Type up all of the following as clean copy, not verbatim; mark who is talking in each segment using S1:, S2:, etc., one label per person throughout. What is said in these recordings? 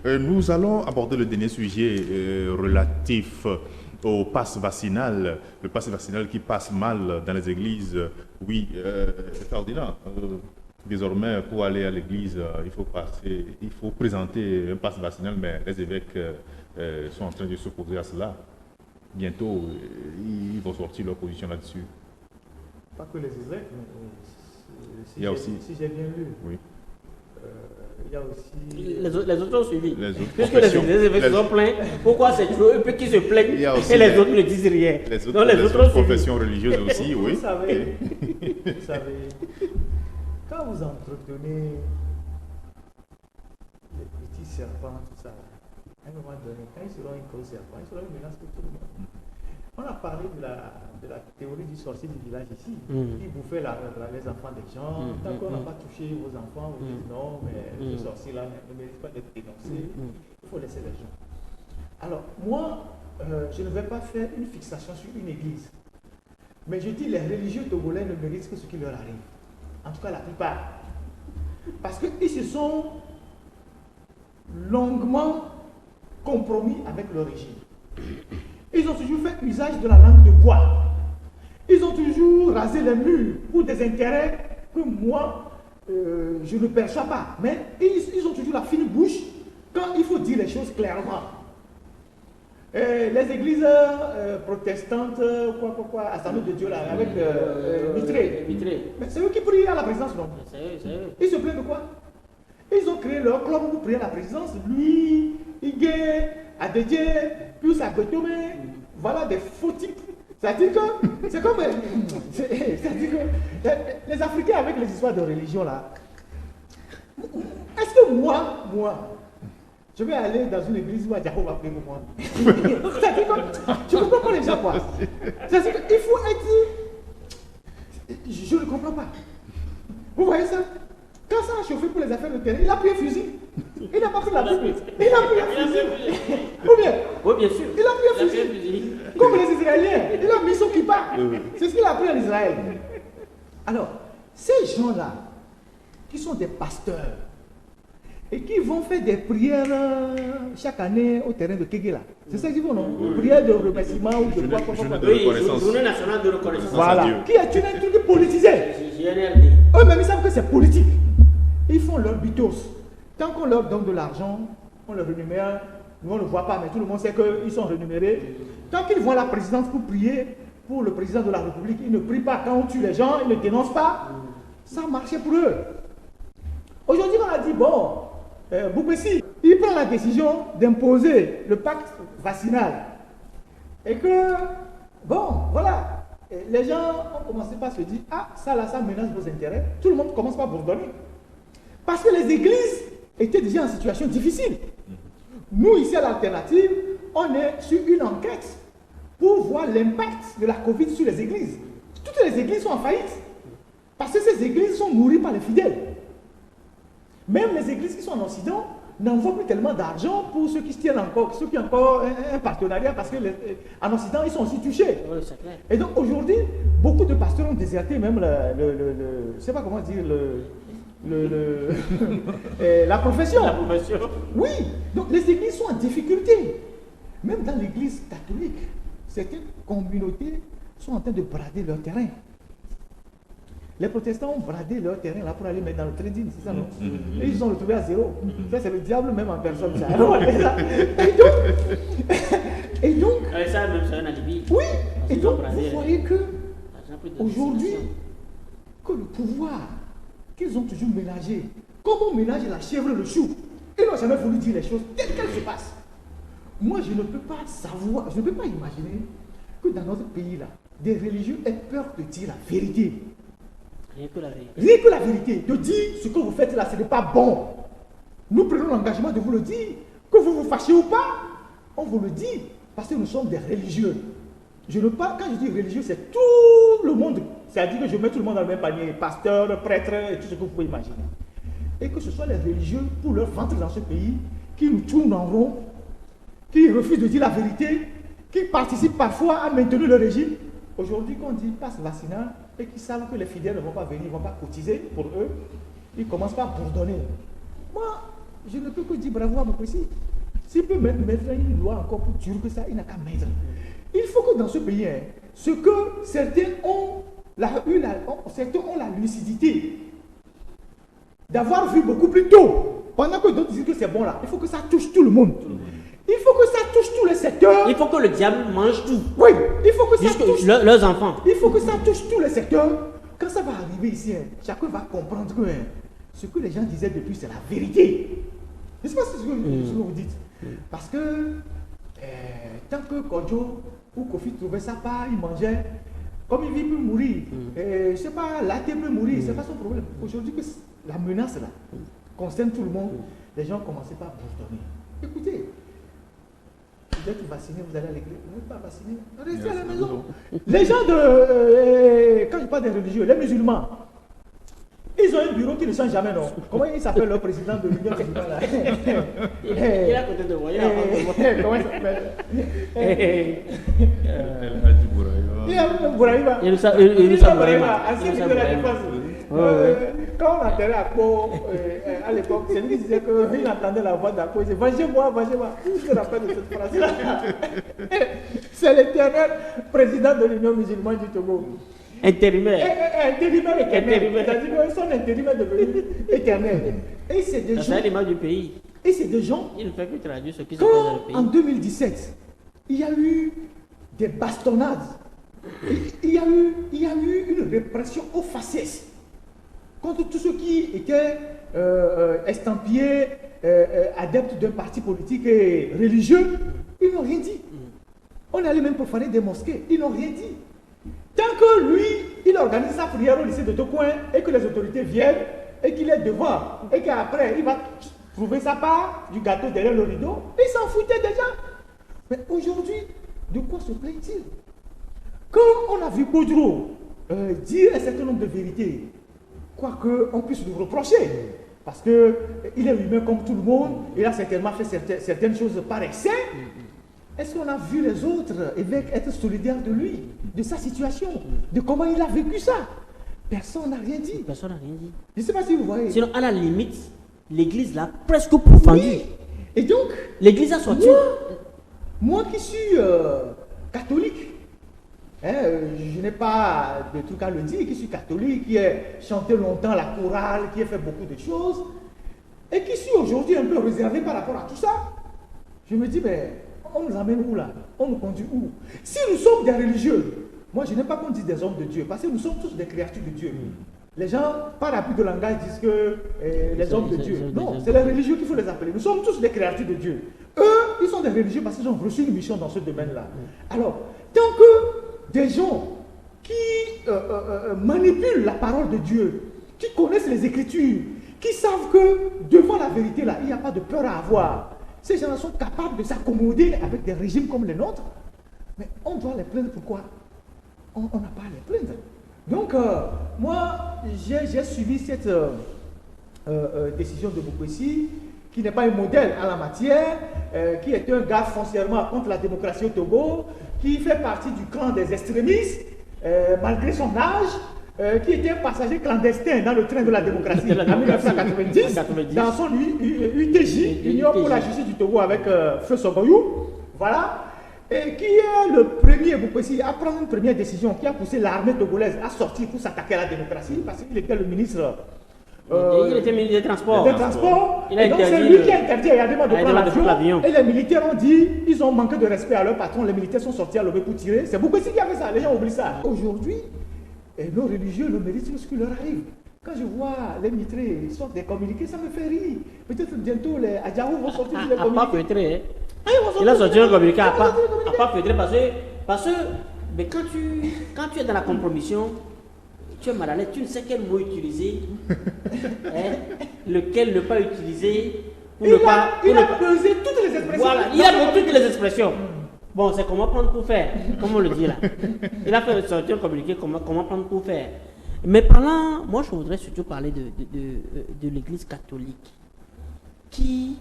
S1: Nous allons aborder le dernier sujet relatif au pass vaccinal. Le pass vaccinal qui passe mal dans les églises. Oui, Ferdinand, désormais, pour aller à l'église, il faut présenter un pass vaccinal, mais les évêques sont en train de s'opposer à cela. Bientôt, ils vont sortir leur position là-dessus.
S2: Pas que les évêques, mais
S1: Il y a aussi,
S2: si j'ai bien lu,
S1: oui.
S2: Il y a aussi...
S3: Les autres ont suivi.
S1: Puisque
S3: les évêques se sont plaints, pourquoi c'est toujours eux qui se plaignent et les autres ne disent rien.
S1: Les autres professions religieuses aussi, oui.
S2: Vous savez, quand vous entretenez les petits serpents, tout ça, à un moment donné, quand ils seront une grosse serpent, ils seront une menace pour tout le monde. On a parlé de la théorie du sorcier du village ici, qui bouffait les enfants des gens. Tant qu'on n'a pas touché vos enfants, vous dites non, mais le sorcier là ne mérite pas d'être dénoncé. Il faut laisser les gens. Alors, moi, je ne vais pas faire une fixation sur une église. Mais je dis les religieux togolais ne méritent que ce qui leur arrive. En tout cas, la plupart. Parce qu'ils se sont longuement compromis avec le régime. Ils ont toujours fait usage de la langue de bois. Ils ont toujours rasé les murs pour des intérêts que moi, je ne perçois pas. Mais ils ont toujours la fine bouche quand il faut dire les choses clairement. Les églises protestantes, à Salut de Dieu, là, avec Mitré. Mais c'est eux qui prient à la présidence, non? Ils se plaignent de quoi? Ils ont créé leur club pour prier à la présidence. Lui, Igué, Adédié, plus à Gotome, voilà des faux types. C'est-à-dire que, c'est comme, c'est-à-dire que les Africains avec les histoires de religion là, est-ce que moi, je vais aller dans une église où Adjako va prier pour moi? C'est-à-dire que, je ne comprends pas les gens quoi. C'est-à-dire qu'il faut être, je ne comprends pas. Vous voyez ça? Quand ça a chauffé pour les affaires de terrain, il a pris un fusil. Il n'a pas pris la Bible. Il a pris un fusil. Ou bien?
S3: Oui, bien sûr.
S2: Il a pris un fusil. Comme les Israéliens. Il a mis son kippa. C'est ce qu'il a pris en Israël. Alors, ces gens-là, qui sont des pasteurs, et qui vont faire des prières chaque année au terrain de Kegela. C'est ça qu'ils vont, non? Prières de remerciement ou de quoi?
S3: Oui, journée nationale de reconnaissance.
S2: Voilà. Qui est un truc politisé. Eux-mêmes, ils savent que c'est politique. Ils font leur bitos. Tant qu'on leur donne de l'argent, on le rémunère. Nous, on ne le voit pas, mais tout le monde sait qu'ils sont rémunérés. Tant qu'ils voient la présidence pour prier pour le président de la République, ils ne prient pas. Quand on tue les gens, ils ne dénoncent pas. Ça a marché pour eux. Aujourd'hui, on a dit, bon, Boupessi, il prend la décision d'imposer le pacte vaccinal. Et que, bon, voilà, les gens ont commencé par se dire, ah, ça là, ça menace vos intérêts. Tout le monde commence par bourdonner. Parce que les églises étaient déjà en situation difficile. Nous, ici à l'Alternative, on est sur une enquête pour voir l'impact de la Covid sur les églises. Toutes les églises sont en faillite. Parce que ces églises sont nourries par les fidèles. Même les églises qui sont en Occident n'envoient plus tellement d'argent pour ceux qui tiennent encore, ceux qui ont encore un partenariat, parce qu'en Occident, ils sont aussi touchés.
S3: Oui, c'est clair.
S2: Et donc aujourd'hui, beaucoup de pasteurs ont déserté même je ne sais pas comment dire, la profession. Oui, donc les églises sont en difficulté. Même dans l'église catholique, certaines communautés sont en train de brader leur terrain. Les protestants ont bradé leur terrain là pour aller mettre dans le trading, c'est ça, non? Et ils ont retrouvé à zéro. Ça, c'est le diable même en personne. Ça. Et donc,
S3: ça même, c'est un alibi.
S2: oui, et donc, vous voyez que aujourd'hui, que le pouvoir qu'ils ont toujours ménagé, comme on ménage la chèvre et le chou, ils n'ont jamais voulu dire les choses telles qu'elles se passent. Moi, je ne peux pas savoir, je ne peux pas imaginer que dans notre pays là, des religieux aient peur de dire la vérité.
S3: Rien que la vérité.
S2: Rien que la vérité, de dire ce que vous faites là, ce n'est pas bon. Nous prenons l'engagement de vous le dire. Que vous vous fâchez ou pas, on vous le dit. Parce que nous sommes des religieux. Je ne parle, quand je dis religieux, c'est tout le monde. C'est-à-dire que je mets tout le monde dans le même panier. Pasteurs, prêtres et tout ce que vous pouvez imaginer. Et que ce soit les religieux pour leur ventre dans ce pays, qui nous tournent en rond, qui refusent de dire la vérité, qui participent parfois à maintenir le régime. Aujourd'hui, quand on dit passe vaccinal, et qui savent que les fidèles ne vont pas venir, ne vont pas cotiser pour eux, ils commencent par bourdonner. Moi, je ne peux que dire bravo à Mokossi. S'il peut mettre une loi encore plus dure que ça, il n'a qu'à mettre. Il faut que dans ce pays, ce que certains ont certains ont la lucidité d'avoir vu beaucoup plus tôt, pendant que d'autres disent que c'est bon là, il faut que ça touche tout le monde. Il faut que ça touche tous les secteurs.
S3: Il faut que le diable mange tout.
S2: Oui, il faut que ça touche
S3: leurs enfants.
S2: Il faut que ça touche tous les secteurs. Quand ça va arriver ici, chacun va comprendre que ce que les gens disaient depuis, c'est la vérité. Je ne sais pas si c'est ce que vous dites. Parce que tant que Kodjo ou Kofi trouvait sa part, il mangeait, comme il vit peut mourir. Je ne sais pas, Laté peut mourir, c'est pas son problème. Aujourd'hui, que la menace là concerne tout le monde, les gens commençaient pas à bourdonner. Écoutez, vous êtes vaccinés, vous allez à l'église, vous n'êtes pas vaccinés, restez à la maison. Les gens quand je parle des religieux, les musulmans, ils ont un bureau qui ne change jamais, non? Comment il s'appelle le président de l'Union musulmane là?
S3: Il est à côté de moi, il est à côté de moi.
S2: Comment il s'appelle?
S1: El Hadji
S2: Bouraïba.
S3: Il nous a Bouraïba.
S2: Ancien ministre de la Défense. Quand on enterrait Akpo à l'époque, c'est lui qui disait qu'il entendait la voix d'Akpo. Il disait vengez-moi, vengez-moi. Je me rappelle de cette phrase-là. C'est l'éternel président de l'Union musulmane du Togo.
S3: Intérimaire.
S2: Intérimaire éternel. C'est-à-dire que son intérim est devenu éternel. Et c'est des gens.
S3: C'est l'image du pays.
S2: Et c'est des gens.
S3: Il ne fait que traduire ce qui se passe dans le pays.
S2: En 2017, il y a eu des bastonnades. Il y a eu une répression aux faciès contre tous ceux qui étaient estampillés adeptes d'un parti politique et religieux. Ils n'ont rien dit. On allait même profaner des mosquées. Ils n'ont rien dit. Tant que lui, il organise sa prière au lycée de Tocoin et que les autorités viennent et qu'il est devant et qu'après il va trouver sa part du gâteau derrière le rideau, il s'en foutait déjà. Mais aujourd'hui, de quoi se plaint-il? Quand on a vu Kodjo dire un certain nombre de vérités, quoi qu'on puisse lui reprocher, parce qu'il est humain comme tout le monde, il a certainement fait certaines choses par excès. Est-ce qu'on a vu les autres évêques être solidaires de lui, de sa situation, de comment il a vécu ça? Personne n'a rien dit.
S3: Personne n'a rien dit.
S2: Je ne sais pas si vous voyez.
S3: Sinon, à la limite, l'église l'a presque pourfendu.
S2: Oui. Et donc,
S3: l'église a sorti.
S2: Moi qui suis catholique, je n'ai pas de truc à le dire, qui suis catholique, qui ai chanté longtemps la chorale, qui ai fait beaucoup de choses, et qui suis aujourd'hui un peu réservé par rapport à tout ça. Je me dis, mais on nous amène où là? On nous conduit où? Si nous sommes des religieux, moi je n'aime pas qu'on dise des hommes de Dieu, parce que nous sommes tous des créatures de Dieu. Les gens, par appui de langage, disent que les hommes de Dieu. Non, c'est les religieux qu'il faut les appeler. Nous sommes tous des créatures de Dieu. Eux, ils sont des religieux parce qu'ils ont reçu une mission dans ce domaine-là. Alors, tant que des gens qui manipulent la parole de Dieu, qui connaissent les Écritures, qui savent que devant la vérité, là, il n'y a pas de peur à avoir, ces gens sont capables de s'accommoder avec des régimes comme les nôtres, mais on doit les plaindre. Pourquoi? On n'a pas à les plaindre. Donc, moi, j'ai suivi cette décision de Mokossi, qui n'est pas un modèle en la matière, qui est un gars foncièrement contre la démocratie au Togo, qui fait partie du clan des extrémistes, malgré son âge, qui était un passager clandestin dans le train de la démocratie en 1990, dans son UTJ, Union pour la justice du Togo, avec Feu Sogoyou. Voilà. Et qui est le premier, Mokossi, à prendre une première décision qui a poussé l'armée togolaise à sortir pour s'attaquer à la démocratie, parce qu'il était le ministre.
S3: Il était ministre des Transports.
S2: Et donc c'est lui qui a interdit à Yadema de prendre l'avion. Et les militaires ont dit, ils ont manqué de respect à leur patron, les militaires sont sortis à l'obé pour tirer. C'est Mokossi qui a fait ça, les gens oublient ça. Aujourd'hui, nos religieux le méritent sur ce qui leur arrive. Quand je vois les mitrés sortent des communiqués, ça me fait rire. Peut-être bientôt les Adjaou vont sortir des communiqués.
S3: Il a sorti un communiqué à pas Feutré parce que mais quand tu es dans la compromission, tu es mal à l'aise, tu ne sais quel mot utiliser, lequel ne pas utiliser.
S2: Il a pesé toutes les expressions.
S3: Voilà, il a de toutes les expressions. Bon, c'est comment prendre pour faire, comme on le dit là. Il a fait sortir un communiqué, comment prendre pour faire. Mais parlant, moi je voudrais surtout parler de l'église catholique qui,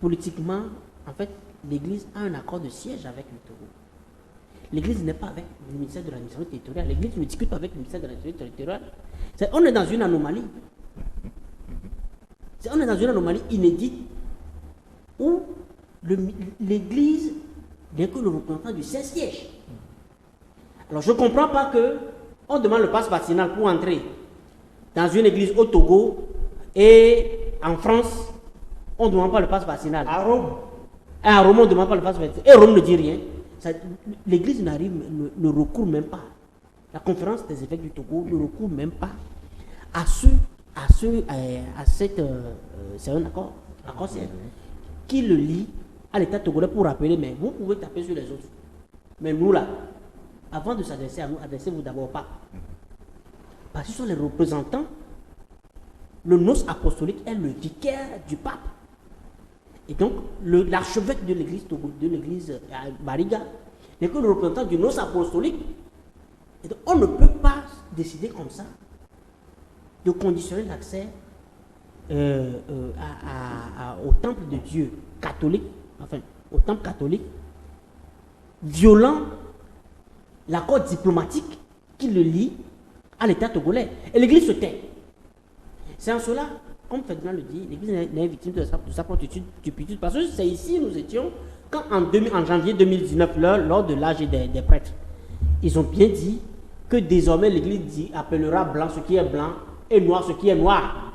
S3: politiquement, en fait, l'église a un accord de siège avec le Togo. L'église n'est pas avec le ministère de l'administration territoriale. L'église ne discute pas avec le ministère de l'administration territoriale. On est dans une anomalie. On est dans une anomalie inédite où l'Église n'est que le représentant du Saint-Siège. Alors je ne comprends pas qu'on demande le passe vaccinal pour entrer dans une église au Togo et en France, on ne demande pas le passe vaccinal.
S2: À Rome.
S3: Et à Rome, on ne demande pas le passe vaccinal. Et Rome ne dit rien. L'église ne recourt même pas. La conférence des évêques du Togo ne recourt même pas c'est un accord qui le lie à l'État togolais pour rappeler, mais vous pouvez taper sur les autres. Mais nous là, avant de s'adresser à nous, adressez-vous d'abord pas. Parce que ce sont les représentants. Le nonce apostolique est le vicaire du pape. Et donc, l'archevêque de l'église Bariga n'est que le représentant du nonce apostolique. Et donc, on ne peut pas décider comme ça de conditionner l'accès au temple de Dieu catholique, enfin, au temple catholique, violant l'accord diplomatique qui le lie à l'État togolais. Et l'Église se tait. C'est en cela, comme Ferdinand le dit, l'Église n'est victime de sa propre stupidité. Parce que c'est ici nous étions, quand en janvier 2019, lors de l'âge des prêtres, ils ont bien dit que désormais l'Église appellera blanc ce qui est blanc et noir ce qui est noir.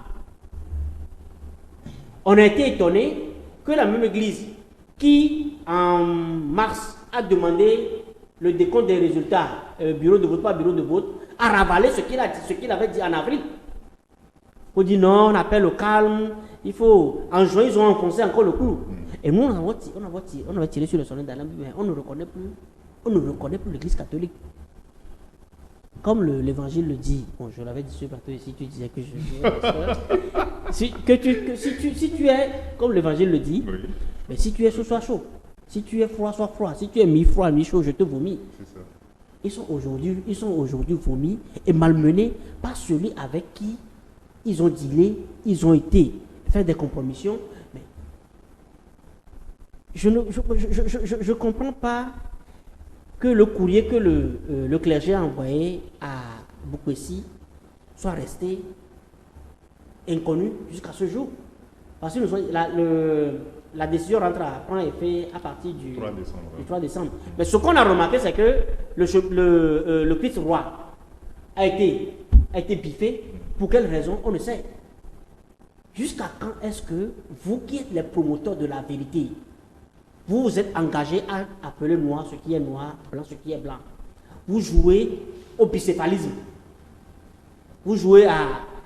S3: On a été étonné que la même Église qui, en mars, a demandé le décompte des résultats, bureau de vote par bureau de vote, a ravalé ce qu'il avait dit en avril. On dit non, on appelle au calme, il faut. En juin, ils ont enfoncé encore le clou. Et nous, on avait tiré sur le sonnet d'alarme, mais on ne reconnaît plus l'Église catholique. Comme l'évangile le dit, bon, je l'avais dit sur le plateau ici, tu disais que si tu es, comme l'évangile le dit, oui. Mais si tu es chaud, sois chaud. Si tu es froid, sois froid. Si tu es mi-froid, mi-chaud, je te vomis. C'est ça. Ils sont aujourd'hui vomis et malmenés par celui avec qui ils ont dealé, ils ont été faire des compromissions. Mais je ne comprends pas que le courrier que le clergé a envoyé à Bukwesi soit resté inconnu jusqu'à ce jour. Parce que la décision prend effet à partir du 3 décembre. Mais ce qu'on a remarqué, c'est que le Christ roi a été biffé. Pour quelle raison? On ne sait. Jusqu'à quand est-ce que vous qui êtes les promoteurs de la vérité, vous vous êtes engagés à appeler noir ce qui est noir, blanc ce qui est blanc. Vous jouez au bicéphalisme. Vous jouez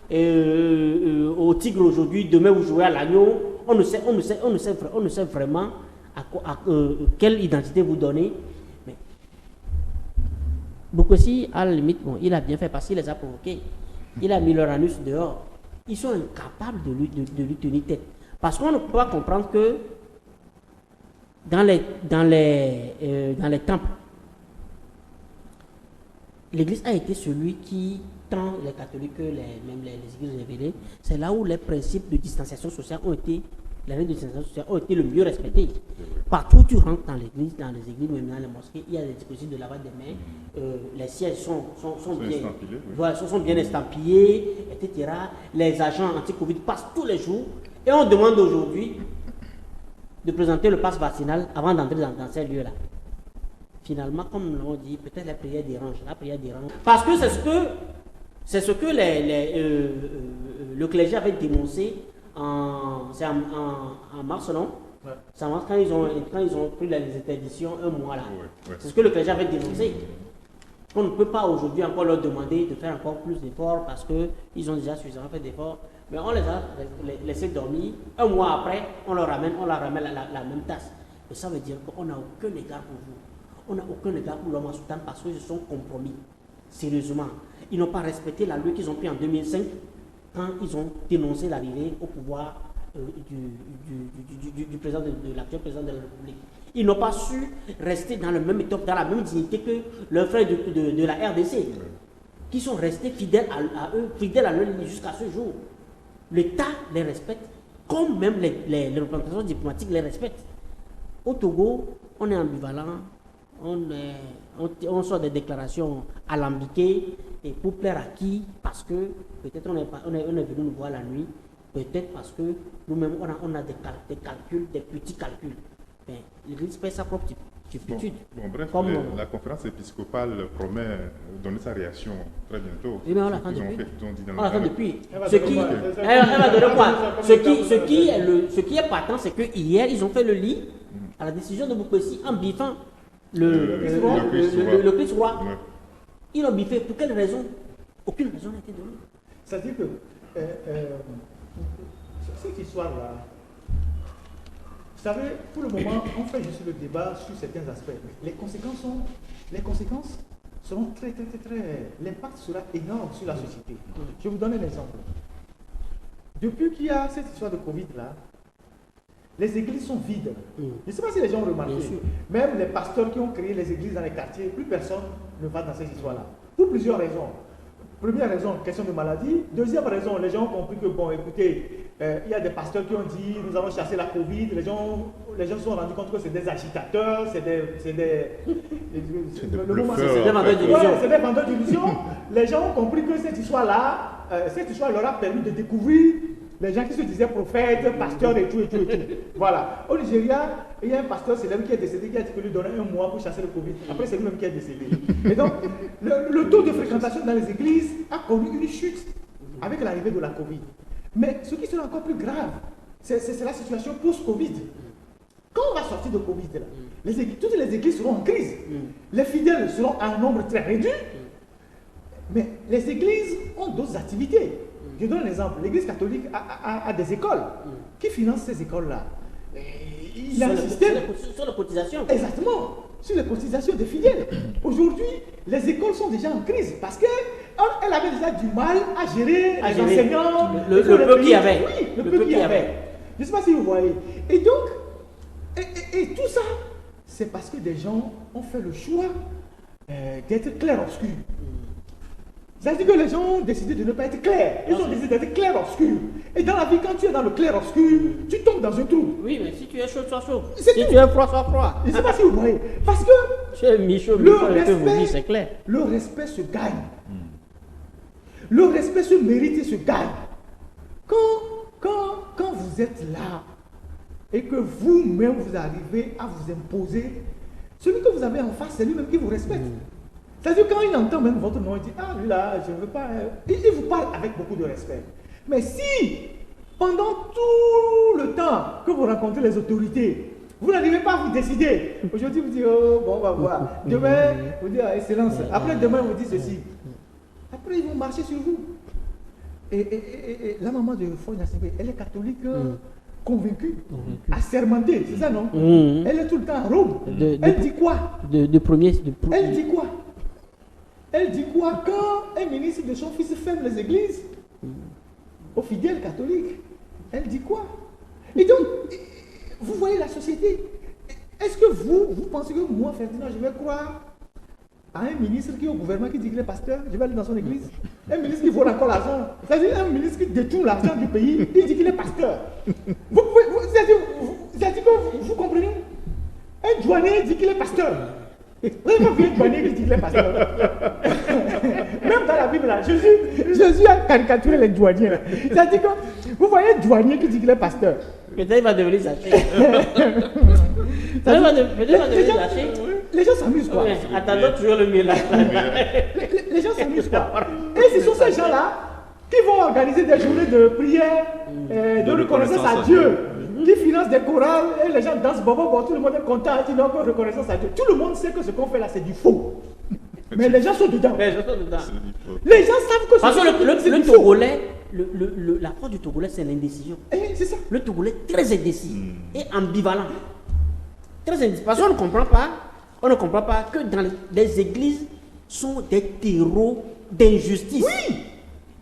S3: au tigre aujourd'hui, demain vous jouez à l'agneau. On ne sait vraiment quelle identité vous donnez. Mais Bukwesi, à la limite, bon, il a bien fait parce qu'il les a provoqués. Il a mis leur anus dehors. Ils sont incapables de lui tenir tête. Parce qu'on ne peut pas comprendre que dans les temples, l'Église a été celui qui, tant les catholiques que même les églises révélées, c'est là où les principes de distanciation sociale ont été, les règles de distanciation sociale ont été le mieux respectées. Partout où tu rentres dans l'église, dans les églises, même dans les mosquées, il y a des dispositifs de lavage des mains, les sièges sont bien estampillés, etc. Les agents anti-Covid passent tous les jours et on demande aujourd'hui de présenter le passe vaccinal avant d'entrer dans ces lieux-là. Finalement, comme nous l'avons dit, peut-être la prière dérange. Parce que c'est ce que le clergé avait dénoncé en mars, non? Ouais. C'est en mars quand ils ont pris les interdictions un mois là. Ouais. C'est ce que le clergé avait dénoncé. On ne peut pas aujourd'hui encore leur demander de faire encore plus d'efforts parce qu'ils ont déjà suffisamment fait d'efforts. Mais on les a laissés dormir. Un mois après, on leur ramène la même tasse. Et ça veut dire qu'on n'a aucun égard pour vous. On n'a aucun égard pour l'homme en Soudan parce qu'ils se sont compromis. Sérieusement. Ils n'ont pas respecté la loi qu'ils ont prise en 2005 quand ils ont dénoncé l'arrivée au pouvoir du président de l'actuel président de la République. Ils n'ont pas su rester dans le même étoffe, dans la même dignité que leurs frères de la RDC, qui sont restés fidèles à eux, fidèles à leur ligne jusqu'à ce jour. L'État les respecte, comme même les représentations diplomatiques les respectent. Au Togo, on est ambivalent, on sort des déclarations alambiquées, et pour plaire à qui? Parce que peut-être on est venu nous voir la nuit, peut-être parce que nous-mêmes, on a des calculs, des petits calculs. Mais l'Église fait sa propre turpitude.
S1: Bref, la conférence épiscopale promet donner sa réaction très bientôt.
S3: Oui, mais on l'attend depuis.
S1: On l'attend
S3: depuis. Elle va donner quoi? Ce qui est patent, c'est que hier, ils ont fait le lit à la décision de Boukpessi en biffant le Christ roi.
S1: Ouais.
S3: Ils l'ont biffé. Pour quelle raison? Aucune raison n'a été donnée.
S2: C'est-à-dire que cette histoire-là, vous savez, pour le moment, on fait juste le débat sur certains aspects. Les conséquences seront très. L'impact sera énorme sur la société. Je vous donne un exemple. Depuis qu'il y a cette histoire de Covid-là, les églises sont vides. Je ne sais pas si les gens ont remarqué. Même les pasteurs qui ont créé les églises dans les quartiers, plus personne ne va dans cette histoire-là. Pour plusieurs raisons. Première raison, question de maladie. Deuxième raison, les gens ont compris que, bon, écoutez, il y a des pasteurs qui ont dit, nous allons chasser la Covid. Les gens se sont rendus compte que c'est des agitateurs, c'est des vendeurs d'illusions. Les gens ont compris que cette histoire-là, leur a permis de découvrir les gens qui se disaient prophètes, pasteurs et tout. Voilà. Au Nigeria, il y a un pasteur célèbre qui est décédé, qui a dit que lui donnait un mois pour chasser le Covid. Après, c'est lui-même qui est décédé. Et donc, le taux de fréquentation dans les églises a connu une chute avec l'arrivée de la Covid. Mais ce qui sera encore plus grave, c'est la situation post-Covid. Quand on va sortir de Covid, là, toutes les églises seront en crise. Les fidèles seront à un nombre très réduit. Mais les églises ont d'autres activités. Je donne un exemple. L'église catholique a des écoles. Qui financent ces écoles-là? Il y a un système.
S3: Sur les cotisations.
S2: Exactement. Sur les cotisations des fidèles. Aujourd'hui, les écoles sont déjà en crise parce qu'elles avaient déjà du mal à gérer les enseignants.
S3: Le peu qu'il y avait.
S2: Oui, le peu qu'il y avait. Je ne sais pas si vous voyez. Et donc, et tout ça, c'est parce que des gens ont fait le choix d'être clair-obscur. C'est-à-dire que les gens ont décidé de ne pas être clairs. Ils ont décidé d'être clair-obscur. Et dans la vie, quand tu es dans le clair-obscur, tu tombes dans un trou.
S3: Oui, mais si tu es chaud, sois chaud.
S2: Si
S3: tu es froid, sois froid.
S2: Je ne sais pas si vous voyez. Parce que
S3: tu es mi-chaud, c'est clair.
S2: Le respect se gagne. Le respect se mérite et se gagne. Quand vous êtes là et que vous-même vous arrivez à vous imposer, celui que vous avez en face, c'est lui-même qui vous respecte. C'est-à-dire quand il entend même votre nom, il dit « Ah, lui là, je ne veux pas... » Il vous parle avec beaucoup de respect. Mais si, pendant tout le temps que vous rencontrez les autorités, vous n'arrivez pas à vous décider, aujourd'hui vous dites « Oh, bon, on va voir. » Demain, vous dites « Excellence. » Après, demain, vous dites ceci. Après, ils vont marcher sur vous. Et la maman de Foy Nassingbe, elle est catholique convaincue, assermentée, c'est ça, non? Elle est tout le temps à Rome. Elle dit quoi? Elle dit quoi? Elle dit quoi quand un ministre de son fils ferme les églises aux fidèles catholiques? Elle dit quoi? Et donc, vous voyez la société. Est-ce que vous pensez que moi, Ferdinand, je vais croire à un ministre qui est au gouvernement qui dit qu'il est pasteur, je vais aller dans son église? Un ministre qui vole encore l'argent, c'est-à-dire un ministre qui détourne l'argent du pays, il dit qu'il est pasteur. C'est-à-dire que vous comprenez? Un douanier dit qu'il est pasteur. Vous avez pas vu un douanier qui dit qu'il est pasteur? Même dans la Bible, là, Jésus a caricaturé les douaniers. C'est-à-dire que vous voyez un douanier qui dit qu'il est pasteur.
S3: Peut-être il va devenir Zaché.
S2: Les gens s'amusent quoi?
S3: Attendons toujours le mieux là.
S2: Les gens s'amusent quoi? Et ce sont ces gens-là qui vont organiser des journées de prière, de reconnaissance à Dieu, qui financent des chorales et les gens dansent, bon, tout le monde est content, ils n'ont pas reconnaissance à Dieu. Tout le monde sait que ce qu'on fait là, c'est du faux. Mais les gens sont dedans. Les gens savent que
S3: parce que le Togolais, la force du Togolais, c'est l'indécision.
S2: C'est ça.
S3: Le Togolais est très indécis et ambivalent. Très indécis. Parce qu'on ne comprend pas que dans les églises sont des terreaux d'injustice,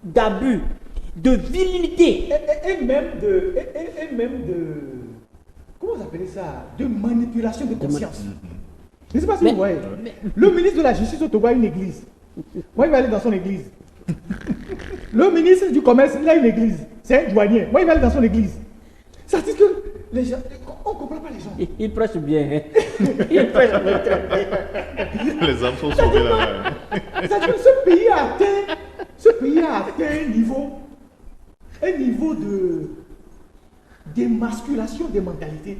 S3: d'abus, de virilité.
S2: Et même de comment vous appelez ça? De manipulation de conscience. Je ne sais pas si vous voyez. Le ministre de la Justice au Togo a une église. Moi, il va aller dans son église. Le ministre du Commerce, il a une église. C'est un douanier. Moi, il va aller dans son église. Ça veut dire que les gens, on ne comprend pas les gens.
S3: Il prêche bien. Il prêche bien.
S1: Les âmes sont sauvées là.
S2: C'est-à-dire que ce pays a atteint un niveau un niveau de d'émasculation des mentalités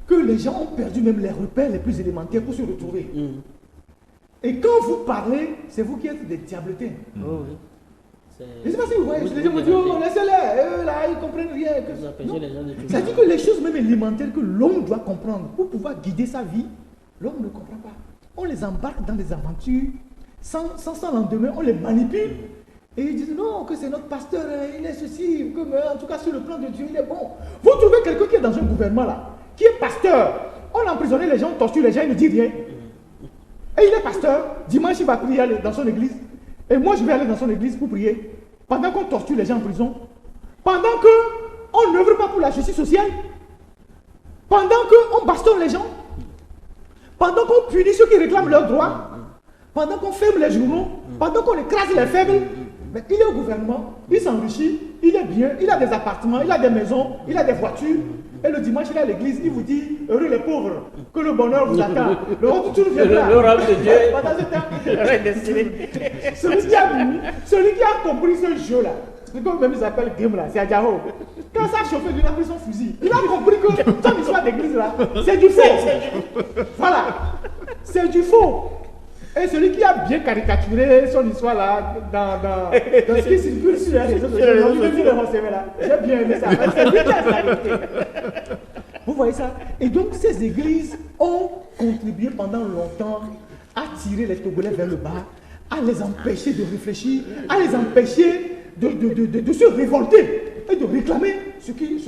S2: que les gens ont perdu même les repères les plus élémentaires pour se retrouver. Et quand vous parlez, c'est vous qui êtes des diabletins.
S3: Oh, oui.
S2: Je ne sais pas si vous voyez, les gens vont dire, oh, laissez-les, eux là, ils ne comprennent rien. C'est-à-dire que les choses même élémentaires que l'homme doit comprendre pour pouvoir guider sa vie, l'homme ne comprend pas. On les embarque dans des aventures, sans lendemain, on les manipule. Et ils disent non, que c'est notre pasteur, il est ceci, que, en tout cas sur le plan de Dieu, il est bon. Vous trouvez quelqu'un qui est dans un gouvernement là, qui est pasteur, on a emprisonné les gens, on torture les gens, il ne dit rien. Et il est pasteur, dimanche il va prier dans son église. Et moi je vais aller dans son église pour prier. Pendant qu'on torture les gens en prison, pendant qu'on n'œuvre pas pour la justice sociale, pendant qu'on bastonne les gens, pendant qu'on punit ceux qui réclament leurs droits, pendant qu'on ferme les journaux, pendant qu'on écrase les faibles. Mais il est au gouvernement, il s'enrichit, il est bien, il a des appartements, il a des maisons, il a des voitures. Et le dimanche, il est à l'église, il vous dit, heureux les pauvres, que le bonheur vous attend. Le retour viendra.
S3: Le rôle de Dieu.
S2: Pendant ce temps, celui qui a compris ce jeu-là, c'est comme même il s'appelle Game là, c'est Adjao. Quand ça a chauffé, il a pris son fusil. Il a compris que son histoire d'église là, c'est du faux. Voilà. C'est du faux. Et celui qui a bien caricaturé son histoire là, dans ce qui circule sur les réseaux sociaux, il veut dire le là. J'ai bien aimé ça. C'est lui qui a la vérité. Vous voyez ça? Et donc ces églises ont contribué pendant longtemps à tirer les Togolais vers le bas, à les empêcher de réfléchir, à les empêcher de se révolter et de réclamer ce qui...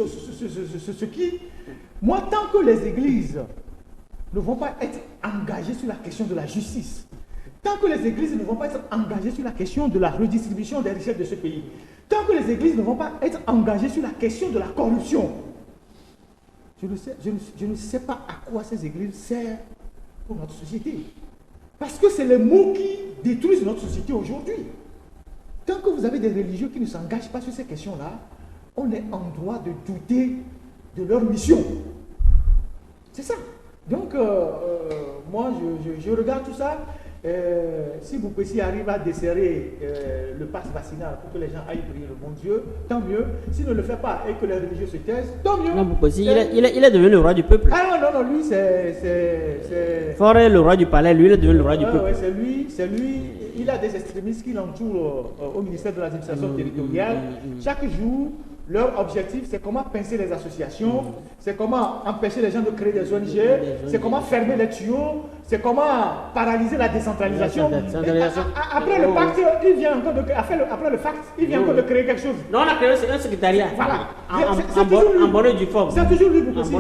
S2: Moi, tant que les églises ne vont pas être engagées sur la question de la justice, tant que les églises ne vont pas être engagées sur la question de la redistribution des richesses de ce pays, tant que les églises ne vont pas être engagées sur la question de la corruption, je ne sais pas à quoi ces églises servent pour notre société. Parce que c'est les mots qui détruisent notre société aujourd'hui. Tant que vous avez des religieux qui ne s'engagent pas sur ces questions-là, on est en droit de douter de leur mission. C'est ça. Donc, moi, je regarde tout ça. Si Boukessi arrive à desserrer le pass vaccinal pour que les gens aillent prier le bon Dieu, tant mieux. S'il ne le fait pas et que les religieux se taisent, tant mieux.
S3: Non, Boukessi, il est devenu le roi du peuple.
S2: Ah non, lui, c'est...
S3: Faure, le roi du palais, lui, il est devenu le roi du peuple.
S2: Ouais, c'est lui. Il a des extrémistes qui l'entourent au ministère de l'administration territoriale. Chaque jour, leur objectif, c'est comment pincer les associations, c'est comment empêcher les gens de créer des ONG, c'est comment fermer les tuyaux, c'est comment paralyser la décentralisation. Après le pacte, il vient encore de créer quelque chose.
S3: Non, on a créé un secrétariat.
S2: Voilà.
S3: En bonne du forme.
S2: C'est toujours lui aussi.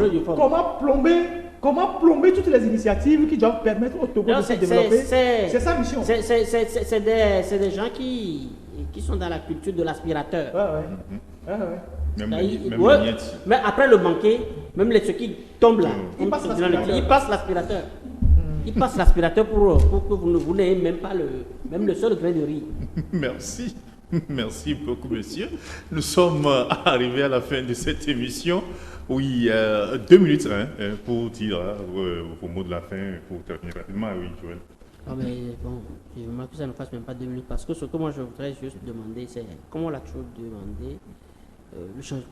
S2: Comment plomber toutes les initiatives qui doivent permettre au Togo de se développer. C'est sa mission.
S3: C'est des gens qui sont dans la culture de l'aspirateur. Mais après le banquet, même ceux qui tombent là, ils passent l'aspirateur. Ils passent l'aspirateur pour que vous n'ayez même pas le seul grain de riz.
S1: Merci. Merci beaucoup, monsieur. Nous sommes arrivés à la fin de cette émission. Oui, 2 minutes pour dire vos mots de la fin, pour terminer rapidement. Oui, Joël.
S3: Ah mais bon, je remarque que ça ne fasse même pas 2 minutes parce que ce que moi je voudrais juste demander, c'est comme on l'a toujours demandé,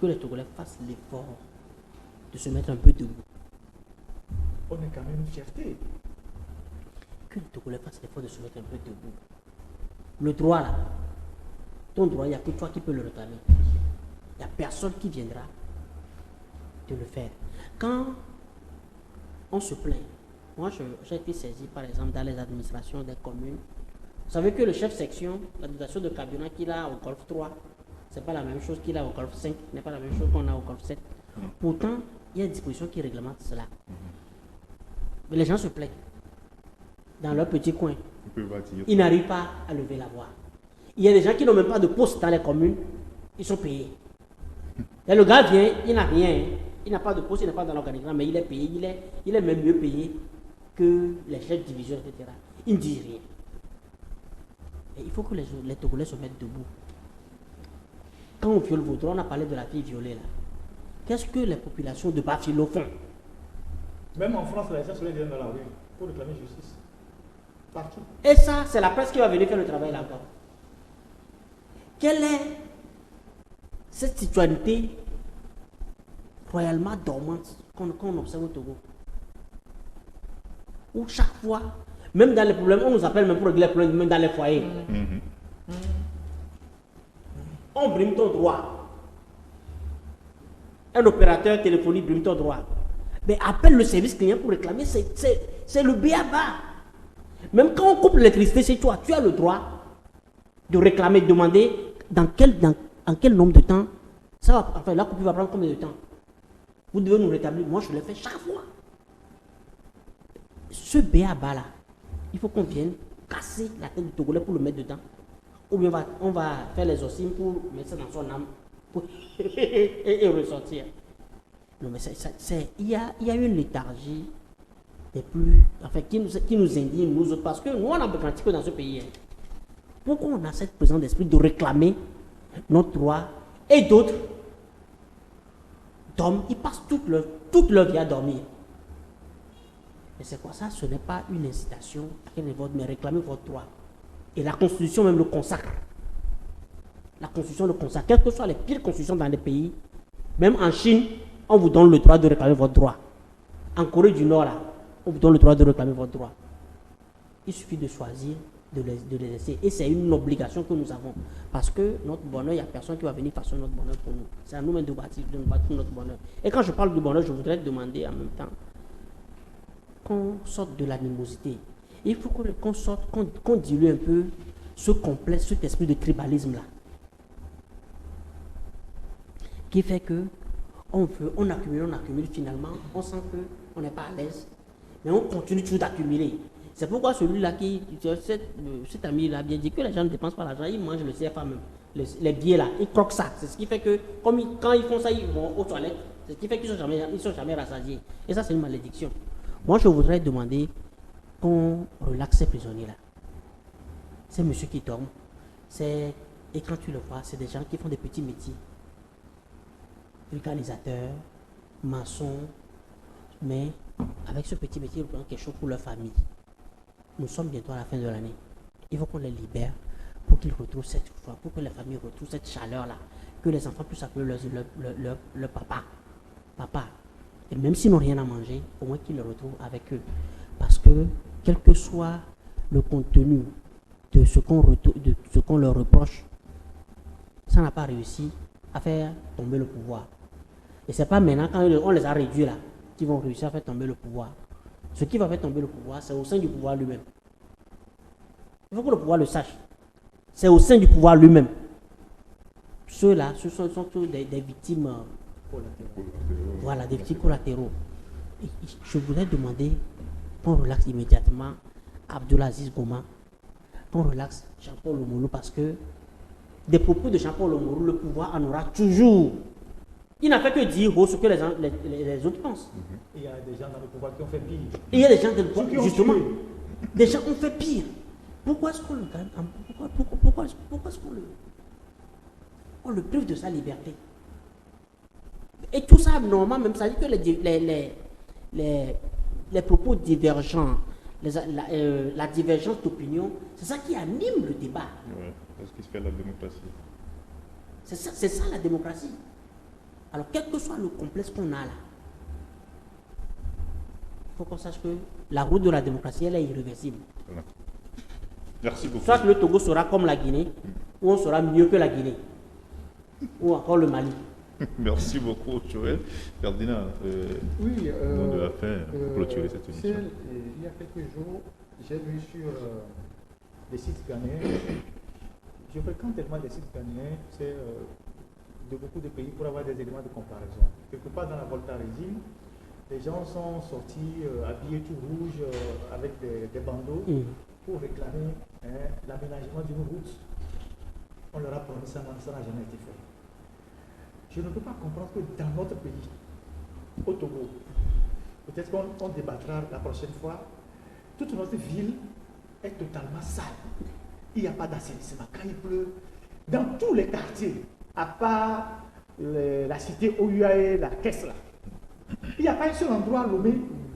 S3: que les Togolais fassent l'effort de se mettre un peu debout.
S2: On est quand même une fierté.
S3: Que les Togolais fassent l'effort de se mettre un peu debout. Le droit là, ton droit, il n'y a que toi qui peux le réclamer. Il n'y a personne qui viendra de le faire. Quand on se plaint, moi j'ai été saisi par exemple dans les administrations des communes. Vous savez que le chef section, la dotation de carburant qu'il a au Golfe 3, c'est pas la même chose qu'il a au Golfe 5, n'est pas la même chose qu'on a au Golfe 7. Pourtant, il y a des dispositions qui réglementent cela. Mais les gens se plaignent dans leur petit coin. Ils n'arrivent pas à lever la voix. Il y a des gens qui n'ont même pas de poste dans les communes, ils sont payés. Et le gars vient, il n'a rien, il n'a pas de poste, il n'est pas dans l'organigramme, mais il est payé, il est même mieux payé que les chefs de division, etc. Il ne dit rien. Et il faut que les Togolais se mettent debout. Quand on viole vos droits, on a parlé de la fille violée là. Qu'est-ce que les populations de Bafilo font?
S2: Même en France, les gens se lèvent dans la rue pour réclamer justice. Partout.
S3: Et ça, c'est la presse qui va venir faire le travail là-bas. Quelle est cette citoyenneté royalement dormante qu'on observe au Togo. Où chaque fois, même dans les problèmes, on nous appelle même pour régler les problèmes, même dans les foyers. On brime ton droit. Un opérateur téléphonique brime ton droit. Mais appelle le service client pour réclamer, c'est le b.a.-ba. Même quand on coupe l'électricité chez toi, tu as le droit de réclamer, de demander en quel nombre de temps ça va, enfin la coupure va prendre combien de temps. Vous devez nous rétablir. Moi, je le fais chaque fois. Ce b.a.-ba là, il faut qu'on vienne casser la tête du Togolais pour le mettre dedans. Ou bien on va faire les oscilles pour mettre ça dans son âme et ressortir. Non, mais il y a une léthargie des plus, enfin, qui nous indigne, nous autres, parce que nous, on a pratiqué dans ce pays. Pourquoi on a cette présence d'esprit de réclamer notre droit et d'autres dorment, ils passent toute leur vie à dormir. Et c'est quoi ça? Ce n'est pas une incitation à mais réclamer votre droit. Et la Constitution même le consacre. La Constitution le consacre. Quelles que soient les pires constitutions dans les pays, même en Chine, on vous donne le droit de réclamer votre droit. En Corée du Nord, là, on vous donne le droit de réclamer votre droit. Il suffit de choisir de les laisser. Et c'est une obligation que nous avons. Parce que notre bonheur, il n'y a personne qui va venir façonner notre bonheur pour nous. C'est à nous-mêmes de bâtir notre bonheur. Et quand je parle du bonheur, je voudrais demander en même temps qu'on sorte de l'animosité. Il faut qu'on dilue un peu ce complexe, cet esprit de tribalisme-là. Qui fait que on accumule, finalement, on sent qu'on n'est pas à l'aise, mais on continue toujours d'accumuler. C'est pourquoi celui-là cet ami-là a bien dit que les gens ne dépensent pas l'argent, ils mangent le CFA même, les billets là, ils croquent ça. C'est ce qui fait que, quand ils font ça, ils vont aux toilettes, c'est ce qui fait qu'ils ne sont jamais rassasiés. Et ça, c'est une malédiction. Moi, je voudrais demander qu'on relaxe ces prisonniers-là. Ces messieurs qui dorment, et quand tu le vois, c'est des gens qui font des petits métiers. Vulgarisateurs, maçons, mais avec ce petit métier, ils font quelque chose pour leur famille. Nous sommes bientôt à la fin de l'année. Il faut qu'on les libère pour qu'ils retrouvent cette foi, pour que les familles retrouvent cette chaleur-là, que les enfants puissent appeler leur papa. Papa. Et même s'ils n'ont rien à manger, au moins qu'ils le retrouvent avec eux. Parce que, quel que soit le contenu de ce qu'on leur reproche, ça n'a pas réussi à faire tomber le pouvoir. Et c'est pas maintenant, quand on les a réduits là, qu'ils vont réussir à faire tomber le pouvoir. Ce qui va faire tomber le pouvoir, c'est au sein du pouvoir lui-même. Il faut que le pouvoir le sache. C'est au sein du pouvoir lui-même. Ceux-là, ce sont tous des victimes collatéraux. Voilà, des victimes collatéraux. Et je voudrais demander qu'on relaxe immédiatement Abdulaziz Goma, qu'on relaxe Jean-Paul Omolo, parce que des propos de Jean-Paul Omolo, le pouvoir en aura toujours. Il n'a fait que dire ce que les autres pensent.
S2: Il y a des gens dans le pouvoir qui ont fait pire.
S3: Il y a des gens dans le pouvoir, justement, des gens ont fait pire. Pourquoi est-ce qu'on le gagne? Pourquoi est-ce qu'on le prive de sa liberté? Et tout ça, normalement, même ça dit que les propos divergents, la divergence d'opinion, c'est ça qui anime le débat.
S1: Ouais, c'est ce qui se fait la démocratie.
S3: C'est ça la démocratie. Alors, quel que soit le complexe qu'on a là, il faut qu'on sache que la route de la démocratie, elle est irréversible.
S1: Voilà. Merci beaucoup.
S3: Soit le Togo sera comme la Guinée, ou on sera mieux que la Guinée, ou encore le Mali.
S1: Merci beaucoup, Joël. Ferdinand,
S2: oui,
S1: nom de la fin pour clôturer cette émission.
S2: Il y a quelques jours, j'ai vu sur des sites ghanéens, je fréquente tellement des sites ghanéens, c'est de beaucoup de pays pour avoir des éléments de comparaison. Quelque part dans la Volta régime, les gens sont sortis habillés tout rouge avec des bandeaux pour réclamer l'aménagement d'une route. On leur a promis ça, ça n'a jamais été fait. Je ne peux pas comprendre que dans notre pays, au Togo, peut-être qu'on débattra la prochaine fois, toute notre ville est totalement sale. Il n'y a pas d'assainissement. Quand il pleut, dans tous les quartiers, à part la cité Oyuaé, la caisse là, il n'y a pas un seul endroit à Lomé